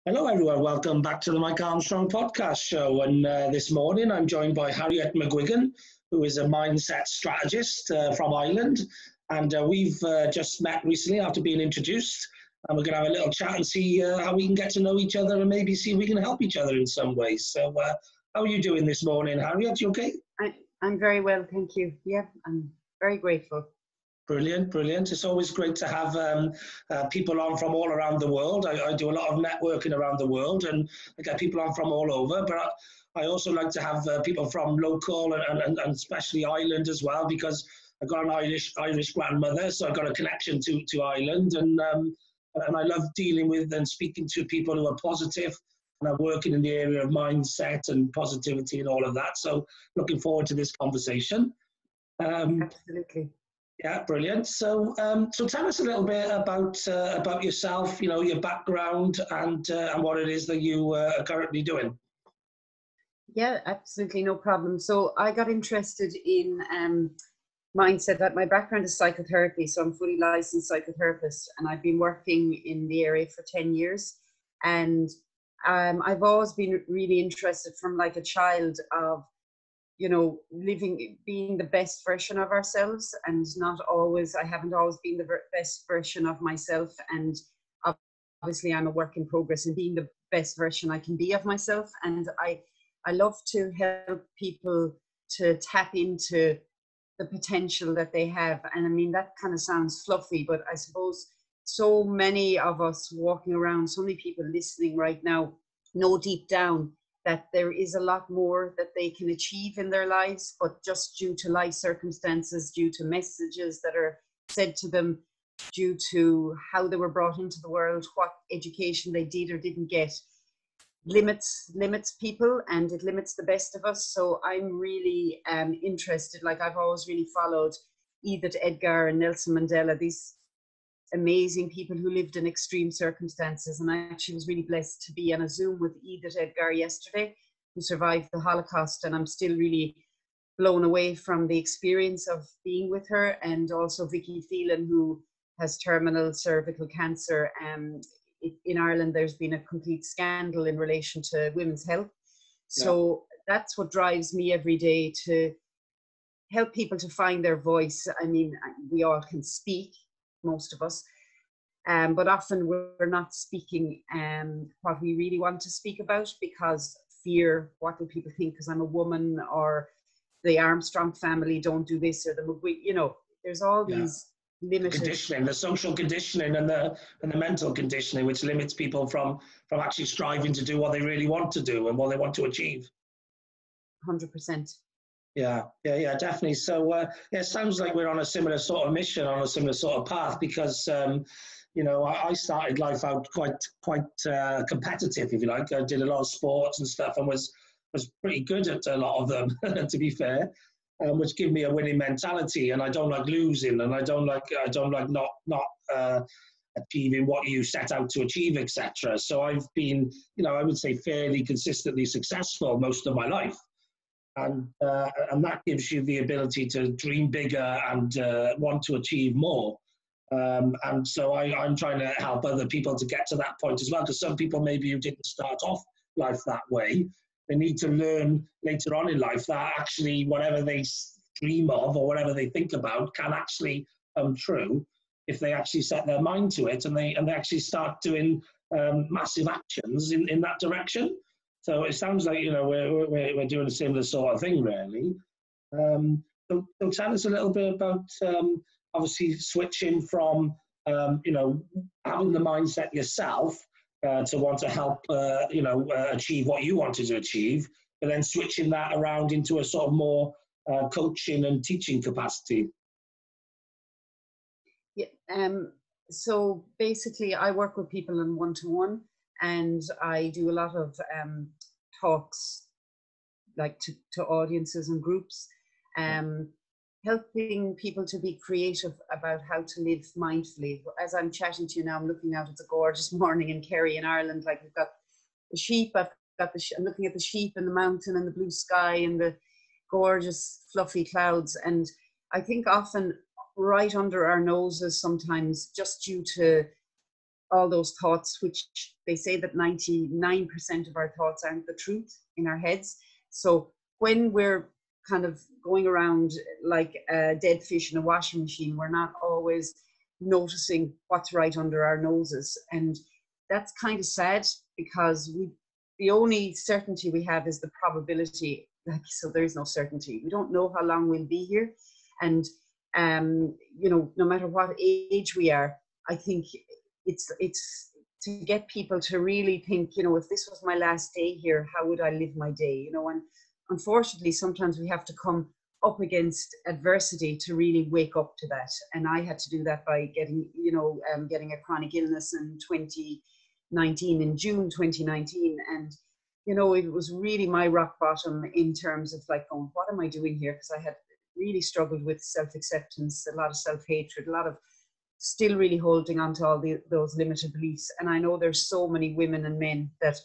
Hello, everyone. Welcome back to the MikeARmstrong podcast show. And this morning, I'm joined by Harriet McGuigan, who is a mindset strategist from Ireland. And we've just met recently after being introduced. And we're going to have a little chat and see how we can get to know each other and maybe see if we can help each other in some ways. So how are you doing this morning, Harriet? You okay? I'm very well, thank you. Yeah, I'm very grateful. Brilliant, brilliant. It's always great to have people on from all around the world. I do a lot of networking around the world and I get people on from all over, but I also like to have people from local and especially Ireland as well, because I've got an Irish grandmother, so I've got a connection to Ireland, and I love dealing with and speaking to people who are positive and are working in the area of mindset and positivity and all of that. So looking forward to this conversation. Absolutely. Yeah, brilliant. So, so tell us a little bit about yourself. You know, your background and what it is that you are currently doing. Yeah, absolutely, no problem. So I got interested in mindset. That my background is psychotherapy, so I'm fully licensed psychotherapist, and I've been working in the area for 10 years. And I've always been really interested from like a child of, you know, being the best version of ourselves, and I haven't always been the best version of myself. And obviously I'm a work in progress in being the best version I can be of myself. And I love to help people to tap into the potential that they have. And I mean, that kind of sounds fluffy, but I suppose so many of us walking around, so many people listening right now, know deep down that there is a lot more that they can achieve in their lives, but just due to life circumstances, due to messages that are said to them, due to how they were brought into the world, what education they did or didn't get, limits people, and it limits the best of us. So I'm really interested, like I've always really followed Edith Edgar and Nelson Mandela, these amazing people who lived in extreme circumstances. And I actually was really blessed to be on a Zoom with Edith Edgar yesterday, who survived the Holocaust, and I'm still really blown away from the experience of being with her. And also Vicky Phelan, who has terminal cervical cancer. In Ireland, there's been a complete scandal in relation to women's health. So that's what drives me every day, to help people to find their voice. I mean, we all can speak, most of us, but often we're not speaking what we really want to speak about, because fear, what do people think because I'm a woman, or the Armstrong family don't do this, or the McGuigan, you know, there's all these limited conditioning, the social conditioning and the mental conditioning, which limits people from actually striving to do what they really want to do and what they want to achieve. 100%. Yeah, definitely. So, it sounds like we're on a similar sort of mission, on a similar sort of path, because, you know, I started life out quite competitive, if you like. I did a lot of sports and stuff and was pretty good at a lot of them, to be fair, which gave me a winning mentality. And I don't like losing, and I don't like not achieving what you set out to achieve, etc. So I've been, you know, I would say fairly consistently successful most of my life. And that gives you the ability to dream bigger and want to achieve more. And so I'm trying to help other people to get to that point as well, because some people maybe who didn't start off life that way, they need to learn later on in life that actually whatever they dream of or whatever they think about can actually come true if they actually set their mind to it, and they actually start doing massive actions in that direction. So it sounds like, you know, we're doing a similar sort of thing, really. So tell us a little bit about obviously switching from, you know, having the mindset yourself to want to help, you know, achieve what you wanted to achieve, but then switching that around into a sort of more coaching and teaching capacity. Yeah. So basically, I work with people in one-to-one, and I do a lot of talks, like to audiences and groups, helping people to be creative about how to live mindfully. As I'm chatting to you now, I'm looking out at the gorgeous morning in Kerry in Ireland. Like, we've got the sheep, I'm looking at the sheep and the mountain and the blue sky and the gorgeous fluffy clouds. And I think often right under our noses sometimes, just due to all those thoughts, which they say that 99% of our thoughts aren't the truth in our heads. So when we're kind of going around like a dead fish in a washing machine, we're not always noticing what's right under our noses. And that's kind of sad, because the only certainty we have is the probability. Like, so there is no certainty. We don't know how long we'll be here. And, you know, no matter what age we are, I think it's to get people to really think, you know, if this was my last day here, how would I live my day? You know, and unfortunately, sometimes we have to come up against adversity to really wake up to that. And I had to do that by getting, you know, getting a chronic illness in 2019, in June 2019. And, you know, it was really my rock bottom in terms of like, going, what am I doing here? Because I had really struggled with self-acceptance, a lot of self-hatred, a lot of still really holding on to all those limited beliefs. And I know there's so many women and men that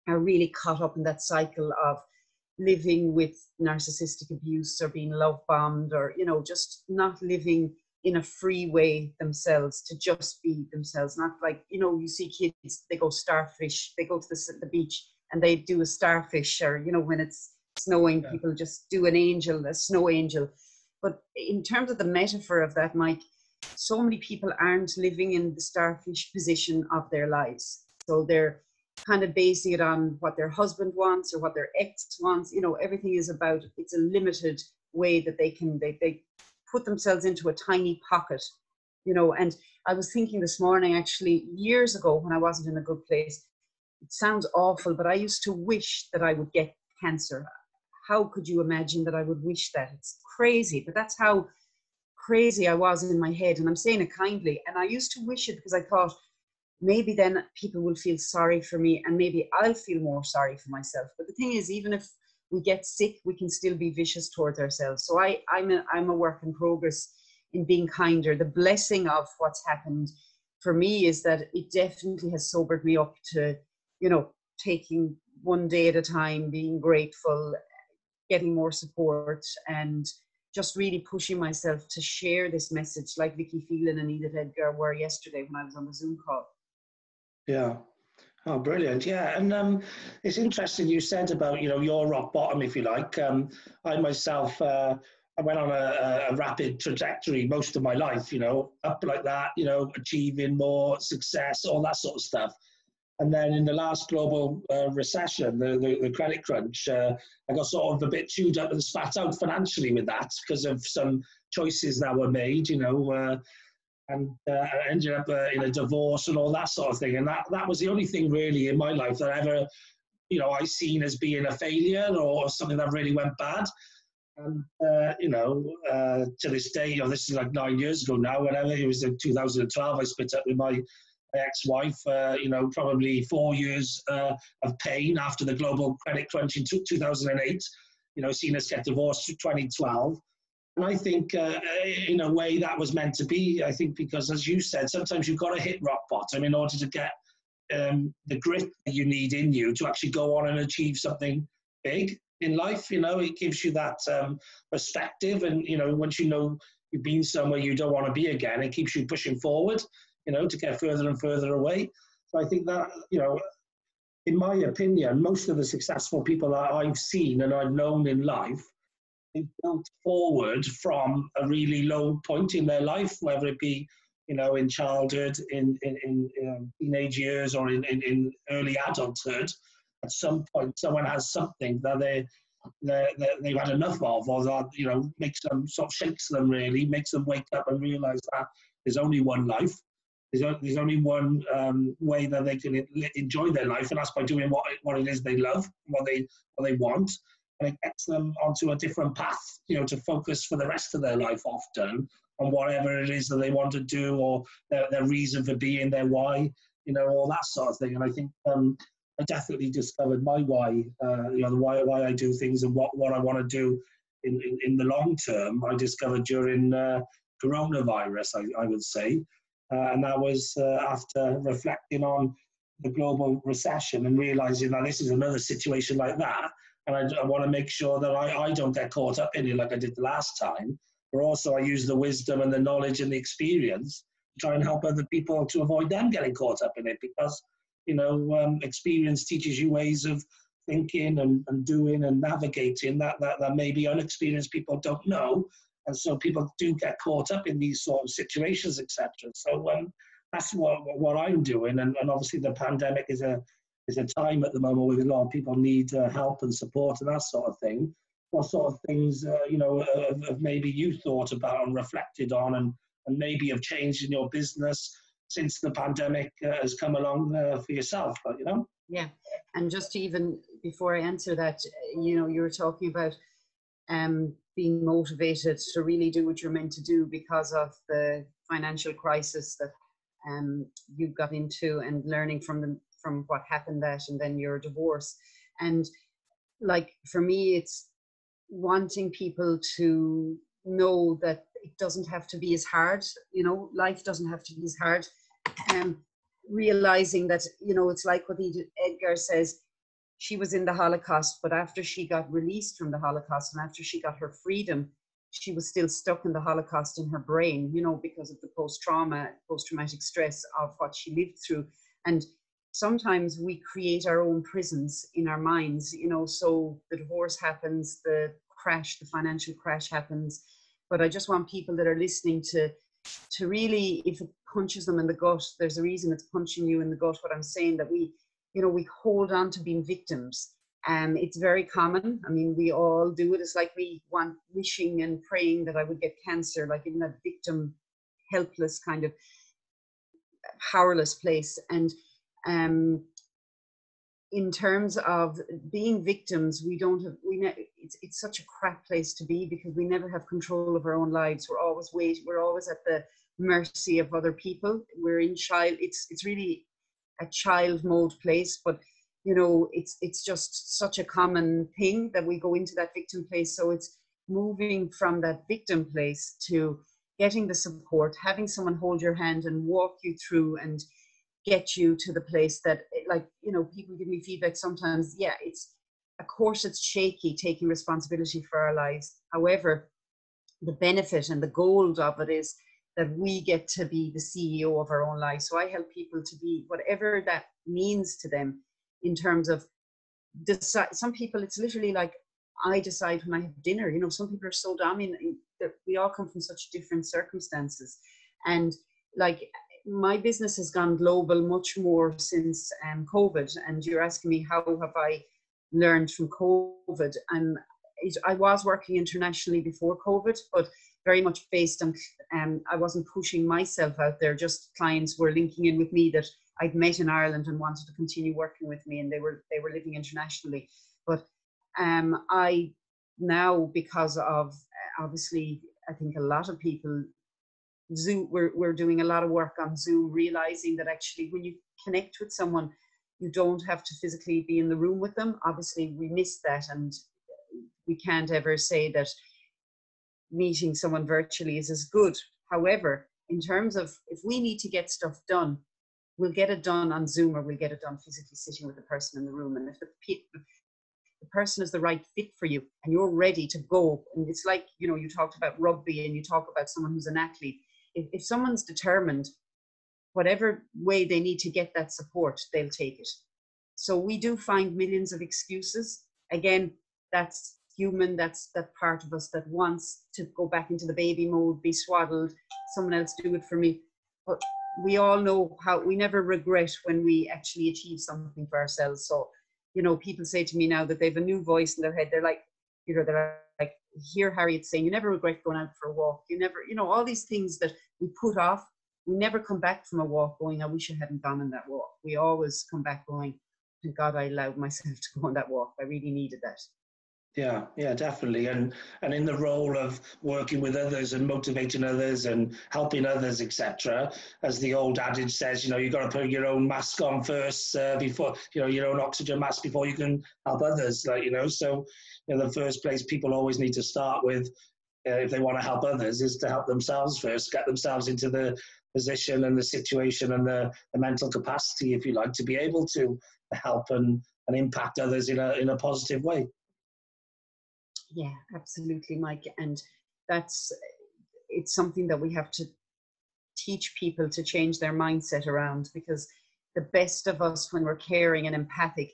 are really caught up in that cycle of living with narcissistic abuse, or being love bombed, or, you know, just not living in a free way themselves, to just be themselves. Not like, you know, you see kids, they go starfish, they go to the beach and they do a starfish, or, you know, when it's snowing, people just do an angel, a snow angel. But in terms of the metaphor of that, Mike, so many people aren't living in the starfish position of their lives. So they're kind of basing it on what their husband wants or what their ex wants. You know, everything is about, it's a limited way that they can, they put themselves into a tiny pocket, you know. And I was thinking this morning, actually, years ago when I wasn't in a good place, it sounds awful, but I used to wish that I would get cancer. How could you imagine that I would wish that? It's crazy, but that's how crazy I was in my head. And I'm saying it kindly. And I used to wish it because I thought, maybe then people will feel sorry for me, and maybe I'll feel more sorry for myself. But the thing is, even if we get sick, we can still be vicious towards ourselves. So I'm a work in progress in being kinder. The blessing of what's happened for me is that it definitely has sobered me up to, you know, taking one day at a time, being grateful, getting more support, and just really pushing myself to share this message, like Vicky Phelan and Edith Edgar were yesterday when I was on the Zoom call. Yeah. Oh, brilliant. Yeah. And it's interesting you said about, you know, your rock bottom, if you like. I myself, I went on a rapid trajectory most of my life, you know, up like that, you know, achieving more success, all that sort of stuff. And then in the last global recession, the credit crunch, I got sort of a bit chewed up and spat out financially with that because of some choices that were made, you know, and I ended up in a divorce and all that sort of thing. And that was the only thing really in my life that ever, you know, I seen as being a failure or something that really went bad. And, you know, to this day, you know, this is like 9 years ago now, whatever, it was in 2012, I split up with my ex-wife, you know, probably 4 years of pain after the global credit crunch in 2008, you know, seeing us get divorced in 2012. And I think in a way that was meant to be, I think, because as you said, sometimes you've got to hit rock bottom in order to get the grit that you need in you to actually go on and achieve something big in life. You know, it gives you that perspective. And, you know, once you know you've been somewhere you don't want to be again, it keeps you pushing forward, you know, to get further and further away. So I think that, you know, in my opinion, most of the successful people that I've seen and I've known in life, they built forward from a really low point in their life, whether it be, you know, in childhood, in teenage years, or in early adulthood. At some point, someone has something that they've had enough of, or that, you know, makes them, sort of shakes them really, makes them wake up and realize that there's only one life. There's only one way that they can enjoy their life, and that's by doing what it is they love, what they want. And it gets them onto a different path, you know, to focus for the rest of their life often on whatever it is that they want to do, or their reason for being, their why, you know, all that sort of thing. And I think I definitely discovered my why, you know, the why I do things and what I want to do in the long term. I discovered during coronavirus, I would say. And that was after reflecting on the global recession and realizing that this is another situation like that. And I want to make sure that I don't get caught up in it like I did the last time. But also I use the wisdom and the knowledge and the experience try and help other people to avoid them getting caught up in it, because, you know, experience teaches you ways of thinking and doing and navigating that maybe unexperienced people don't know. And so people do get caught up in these sort of situations, etc. So that's what I'm doing. And obviously the pandemic is a time at the moment where a lot of people need help and support and that sort of thing. What sort of things, you know, have maybe you thought about and reflected on, and maybe have changed in your business since the pandemic has come along for yourself, you know? Yeah, and just even before I answer that, you know, you were talking about being motivated to really do what you're meant to do because of the financial crisis that you got into, and learning from what happened that, and then your divorce. And like, for me, it's wanting people to know that it doesn't have to be as hard, you know, life doesn't have to be as hard. Realizing that, you know, it's like what Edgar says, she was in the Holocaust, but after she got released from the Holocaust and after she got her freedom, she was still stuck in the Holocaust in her brain, you know, because of the post-traumatic stress of what she lived through. And sometimes we create our own prisons in our minds, you know, so the divorce happens, the financial crash happens. But I just want people that are listening to really, if it punches them in the gut, there's a reason it's punching you in the gut, what I'm saying, that we, you know, we hold on to being victims. It's very common. I mean, we all do it. It's like we want wishing and praying that I would get cancer, like in that victim, helpless kind of powerless place. And in terms of being victims, it's such a crap place to be, because we never have control of our own lives. We're always at the mercy of other people. It's really a child mode place, but you know, it's just such a common thing that we go into that victim place. So it's moving from that victim place to getting the support, having someone hold your hand and walk you through and get you to the place that, like, you know, people give me feedback sometimes. Yeah, of course it's shaky taking responsibility for our lives. However, the benefit and the gold of it is that we get to be the CEO of our own life. So I help people to be whatever that means to them, in terms of some people, it's literally like, I decide when I have dinner. You know, some people are so dominant. We all come from such different circumstances. And like, my business has gone global much more since COVID. And you're asking me, how have I learned from COVID? And I was working internationally before COVID, but very much based on, I wasn't pushing myself out there. Just clients were linking in with me that I'd met in Ireland and wanted to continue working with me, and they were living internationally. But I now, because of obviously, I think a lot of people, Zoom, we're doing a lot of work on Zoom, realizing that actually when you connect with someone, you don't have to physically be in the room with them. Obviously, we miss that, and we can't ever say that meeting someone virtually is as good. However, in terms of, if we need to get stuff done, we'll get it done on Zoom, or we'll get it done physically sitting with the person in the room. And if the person is the right fit for you and you're ready to go, and it's like, you know, you talked about rugby and you talk about someone who's an athlete. If someone's determined, whatever way they need to get that support, they'll take it. So we do find millions of excuses. Again, that's human. That's that part of us that wants to go back into the baby mode, be swaddled, someone else do it for me. But we all know how we never regret when we actually achieve something for ourselves. So, you know, people say to me now that they have a new voice in their head. They're like, you know, they're like, hear Harriet saying, you never regret going out for a walk. You never, you know, all these things that we put off. We never come back from a walk going, I wish I hadn't gone on that walk. We always come back going, thank God I allowed myself to go on that walk. I really needed that. Yeah, definitely. And in the role of working with others and motivating others and helping others, etc., as the old adage says, you know, you've got to put your own mask on first before, you know, your own oxygen mask before you can help others. Like, you know, so in the first place, people always need to start with, if they want to help others, is to help themselves first, get themselves into the position and the situation and the mental capacity, if you like, to be able to help and impact others in a positive way. Yeah, absolutely, Mike. And it's something that we have to teach people to change their mindset around, because the best of us, when we're caring and empathic,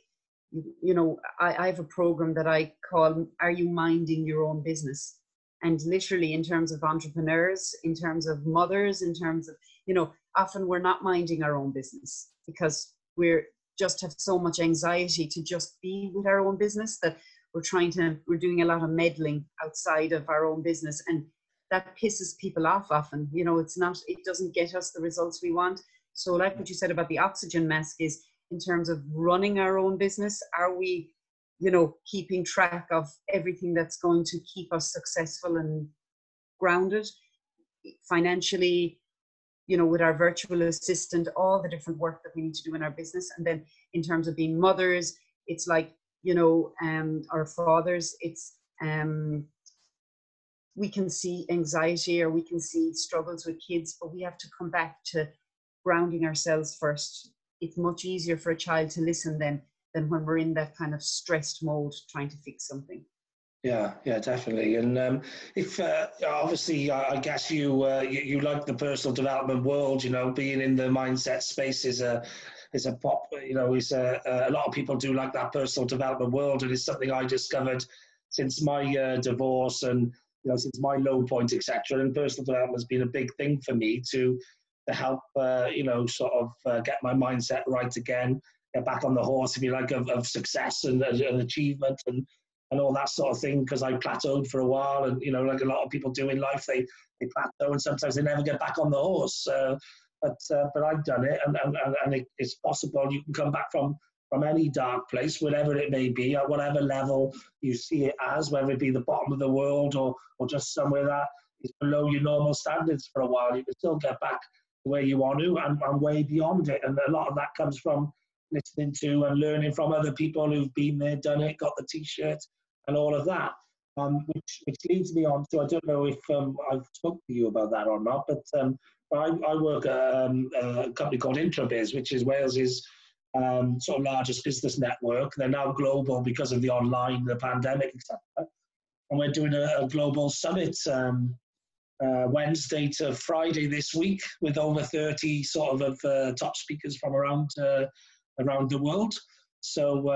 you know, I have a program that I call, Are You Minding Your Own Business? And literally, in terms of entrepreneurs, in terms of mothers, in terms of, you know, often we're not minding our own business because we're just have so much anxiety to just be with our own business that we're doing a lot of meddling outside of our own business. And that pisses people off often. You know, it doesn't get us the results we want. So like what you said about the oxygen mask is, in terms of running our own business, are we, you know, keeping track of everything that's going to keep us successful and grounded financially, you know, with our virtual assistant, all the different work that we need to do in our business. And then in terms of being mothers, it's like, you know, our fathers, it's, we can see anxiety or we can see struggles with kids, but we have to come back to grounding ourselves first. It's much easier for a child to listen than when we're in that kind of stressed mode trying to fix something. Yeah, definitely. And if obviously, I guess you like the personal development world. You know, being in the mindset space is a pop. You know, a lot of people do like that personal development world, and it's something I discovered since my divorce and, you know, since my low point, etc. And personal development has been a big thing for me to help, you know, sort of get my mindset right again, get back on the horse, if you like, of success and achievement and all that sort of thing, because I plateaued for a while, and, you know, like a lot of people do in life, they plateau and sometimes they never get back on the horse. But I've done it, and it's possible you can come back from any dark place, whatever it may be, at whatever level you see it as, whether it be the bottom of the world or just somewhere that is below your normal standards for a while. You can still get back where you want to and way beyond it. And a lot of that comes from listening to and learning from other people who've been there, done it, got the t-shirt and all of that, which leads me on to, I don't know if I've spoken to you about that or not, but I work at a company called Intrabiz, which is Wales's sort of largest business network. They're now global because of the online, the pandemic, etc. And we're doing a global summit Wednesday to Friday this week with over 30 sort of top speakers from around the world. So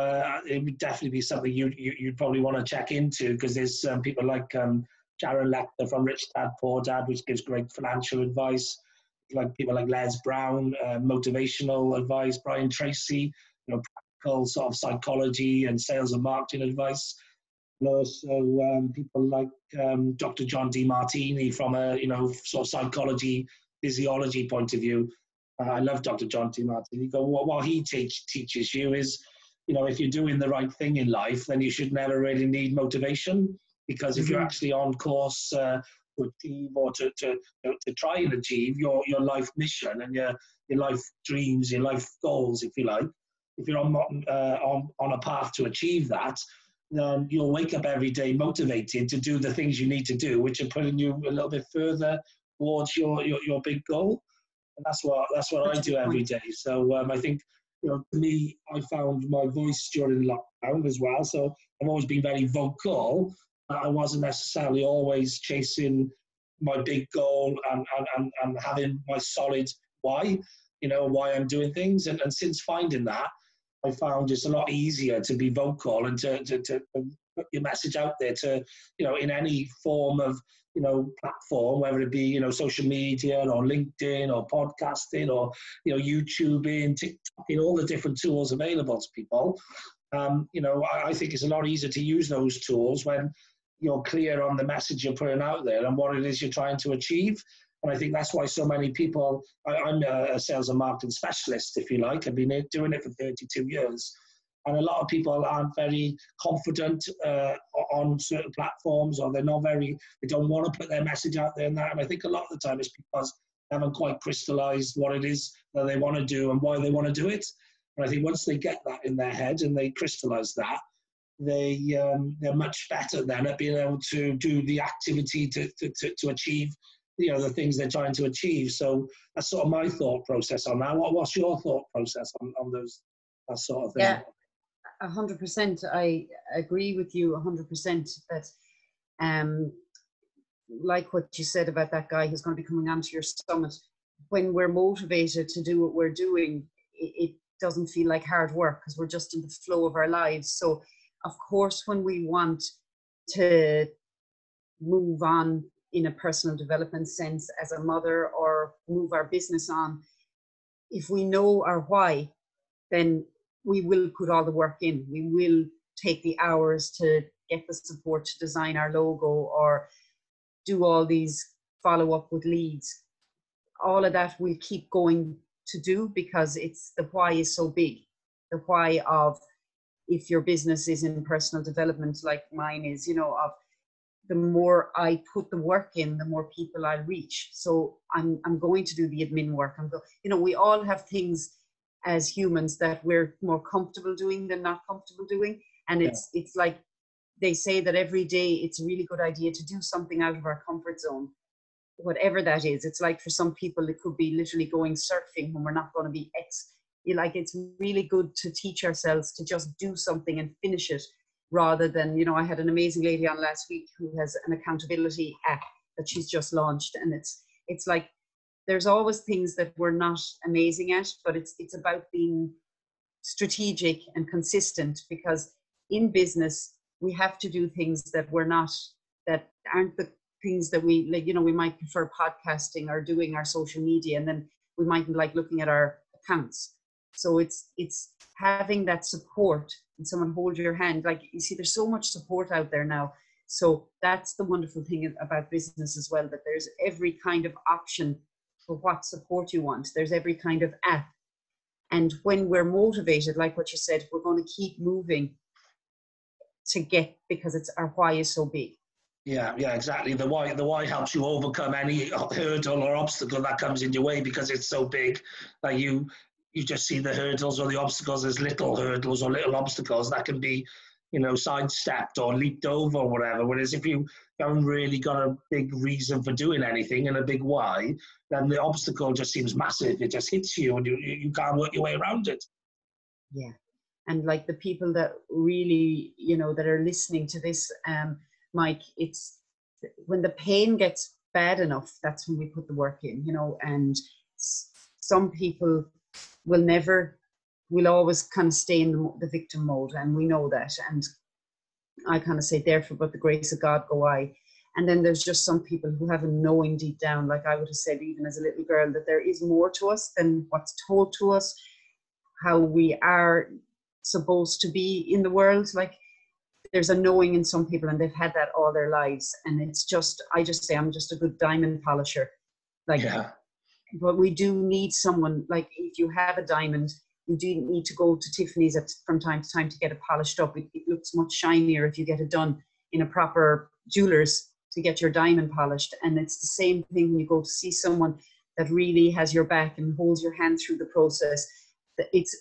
it would definitely be something you'd probably want to check into, because there's people like Sharon Lecter from Rich Dad Poor Dad, which gives great financial advice. Like people like Les Brown, motivational advice. Brian Tracy, you know, practical sort of psychology and sales and marketing advice. And also people like Dr. John DeMartini from a, you know, sort of psychology, physiology point of view. I love Dr. John DeMartini. What he teaches you is, you know, if you're doing the right thing in life, then you should never really need motivation, because if you're actually on course to achieve or to try and achieve your life mission and your life dreams, your life goals, if you like, if you're on a path to achieve that, then you'll wake up every day motivated to do the things you need to do, which are putting you a little bit further towards your big goal. And that's what I do every day. So I think, you know, to me, I found my voice during lockdown as well. So I've always been very vocal. I wasn't necessarily always chasing my big goal and having my solid why, you know, why I'm doing things. And since finding that, I found it's a lot easier to be vocal and to put your message out there to, you know, in any form of, you know, platform, whether it be, you know, social media or LinkedIn or podcasting or, you know, YouTubing, TikToking, all the different tools available to people. You know, I think it's a lot easier to use those tools when you're clear on the message you're putting out there and what it is you're trying to achieve. And I think that's why so many people, I'm a sales and marketing specialist, if you like. I've been doing it for 32 years. And a lot of people aren't very confident on certain platforms, or they don't want to put their message out there and that. And I think a lot of the time it's because they haven't quite crystallized what it is that they want to do and why they want to do it. And I think once they get that in their head and they crystallize that, they're much better then at being able to do the activity to achieve, you know, the things they're trying to achieve. So that's sort of my thought process on that. What's your thought process on that sort of thing? Yeah, 100%. I agree with you 100% that like what you said about that guy who's going to be coming onto your summit, when we're motivated to do what we're doing, it doesn't feel like hard work because we're just in the flow of our lives. So of course, when we want to move on in a personal development sense as a mother, or move our business on, if we know our why, then we will put all the work in. We will take the hours to get the support to design our logo or do all these follow up with leads. All of that we'll keep going to do because it's the why is so big. The why of, if your business is in personal development like mine is, you know, of the more I put the work in, the more people I'll reach. So I'm going to do the admin work. You know, we all have things as humans that we're more comfortable doing than not comfortable doing. And it's like they say that every day it's a really good idea to do something out of our comfort zone, whatever that is. It's like for some people, it could be literally going surfing when we're not going to be like, it's really good to teach ourselves to just do something and finish it, rather than, you know, I had an amazing lady on last week who has an accountability app that she's just launched. And it's like, there's always things that we're not amazing at, but it's about being strategic and consistent, because in business, we have to do things that aren't the things that we like. You know, we might prefer podcasting or doing our social media, and then we might like looking at our accounts. So it's having that support and someone hold your hand. Like, you see, there's so much support out there now. So that's the wonderful thing about business as well, that there's every kind of option for what support you want. There's every kind of app. And when we're motivated, like what you said, we're going to keep moving to get, because it's our why is so big. Yeah, exactly. The why helps you overcome any hurdle or obstacle that comes in your way, because it's so big. Like you just see the hurdles or the obstacles as little hurdles or little obstacles that can be, you know, sidestepped or leaped over or whatever. Whereas if you haven't really got a big reason for doing anything and a big why, then the obstacle just seems massive. It just hits you and you can't work your way around it. Yeah. And like the people that really, you know, that are listening to this, Mike, it's when the pain gets bad enough, that's when we put the work in, you know. And some people will always kind of stay in the victim mode, and we know that. And I kind of say, therefore, but the grace of God go I. And then there's just some people who have a knowing deep down, like I would have said even as a little girl, that there is more to us than what's told to us, how we are supposed to be in the world. Like, there's a knowing in some people, and they've had that all their lives. And it's just, I just say I'm just a good diamond polisher. Like, yeah. But we do need someone, like if you have a diamond, you do need to go to Tiffany's from time to time to get it polished up. It looks much shinier if you get it done in a proper jeweler's to get your diamond polished. And it's the same thing when you go to see someone that really has your back and holds your hand through the process. It's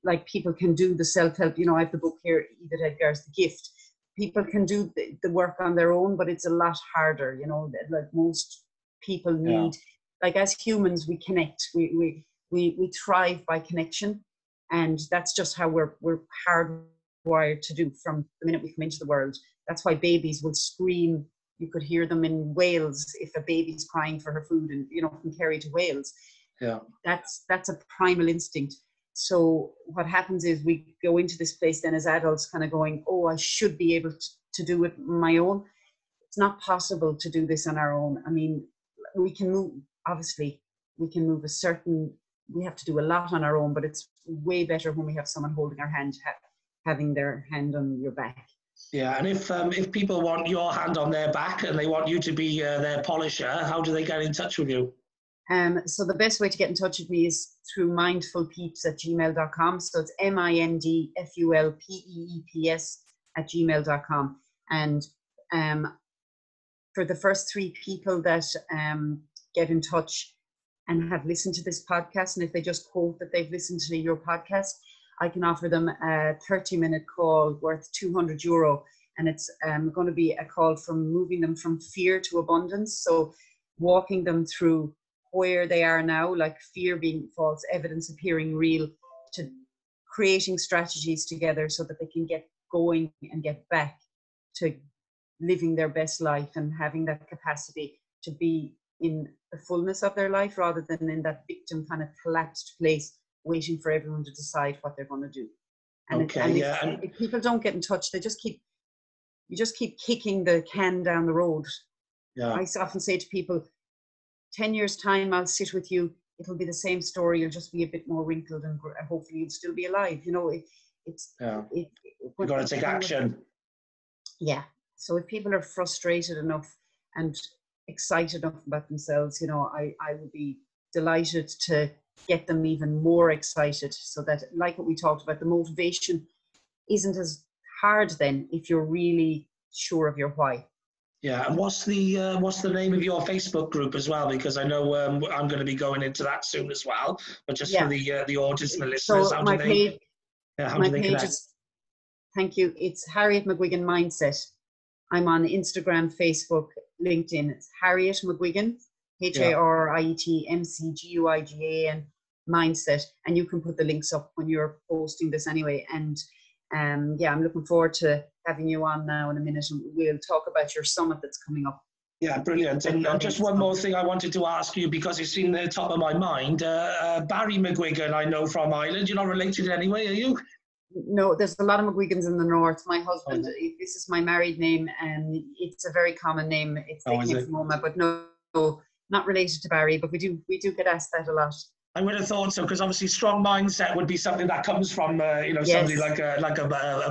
like people can do the self-help. You know, I have the book here, Edith Edgar's The Gift. People can do the work on their own, but it's a lot harder, you know, like most people need, like as humans, we connect, we thrive by connection. And that's just how we're hardwired to do from the minute we come into the world. That's why babies will scream. You could hear them in Wales if a baby's crying for her food, and, you know, from Kerry to Wales. Yeah. That's a primal instinct. So what happens is we go into this place then as adults kind of going, oh, I should be able to do it on my own. It's not possible to do this on our own. I mean, we can move, obviously, we can move we have to do a lot on our own, but it's way better when we have someone holding our hand, having their hand on your back. Yeah, and if people want your hand on their back and they want you to be their polisher, how do they get in touch with you? So the best way to get in touch with me is through mindfulpeeps@gmail.com. So it's mindfulpeeps@gmail.com. And for the first 3 people that get in touch and have listened to this podcast, and if they just quote that they've listened to your podcast, I can offer them a 30-minute call worth €200. And it's going to be a call from moving them from fear to abundance. So walking them through where they are now, like fear being false evidence appearing real, to creating strategies together so that they can get going and get back to living their best life and having that capacity to be in the fullness of their life rather than in that victim kind of collapsed place waiting for everyone to decide what they're going to do. And, if people don't get in touch, you just keep kicking the can down the road. Yeah. I often say to people, 10 years time, I'll sit with you. It'll be the same story. You'll just be a bit more wrinkled and hopefully you'll still be alive. You know, You've got to take action. Yeah. So if people are frustrated enough and excited enough about themselves, you know, I would be delighted to get them even more excited, so that, like what we talked about, the motivation isn't as hard then if you're really sure of your why. Yeah, and what's the name of your Facebook group as well? Because I know I'm going to be going into that soon as well. But just for the audience and the listeners, so how my do they page is, thank you, it's Harriet McGuigan Mindset. I'm on Instagram, Facebook, LinkedIn. It's Harriet McGuigan, HARIET MCGUIGAN Mindset, and you can put the links up when you're posting this anyway. And I'm looking forward to having you on now in a minute, and we'll talk about your summit that's coming up. Yeah, brilliant. And just one more thing I wanted to ask you, because it's in the top of my mind. Barry McGuigan, I know from Ireland. You're not related in any way, are you? No, there's a lot of McGuigans in the north. My husband, this is my married name, and it's a very common name. It's taken from Oma, but no, not related to Barry. But we do get asked that a lot. I would have thought so, because obviously strong mindset would be something that comes from somebody like a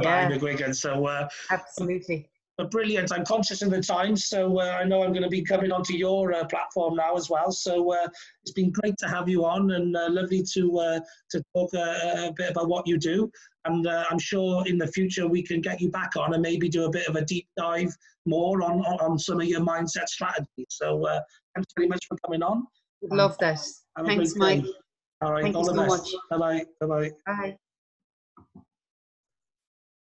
Barry McGuigan. So absolutely. But brilliant. I'm conscious of the time, so I know I'm going to be coming onto your platform now as well. So it's been great to have you on, and lovely to talk a bit about what you do. And I'm sure in the future we can get you back on and maybe do a bit of a deep dive more on some of your mindset strategies. So thanks very much for coming on. Love that. Thanks, Mike. All right. Thank all you the so best. much. Bye-bye. Bye-bye. Bye.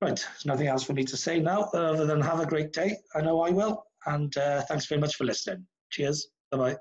Right, there's nothing else for me to say now other than have a great day. I know I will. And thanks very much for listening. Cheers. Bye-bye.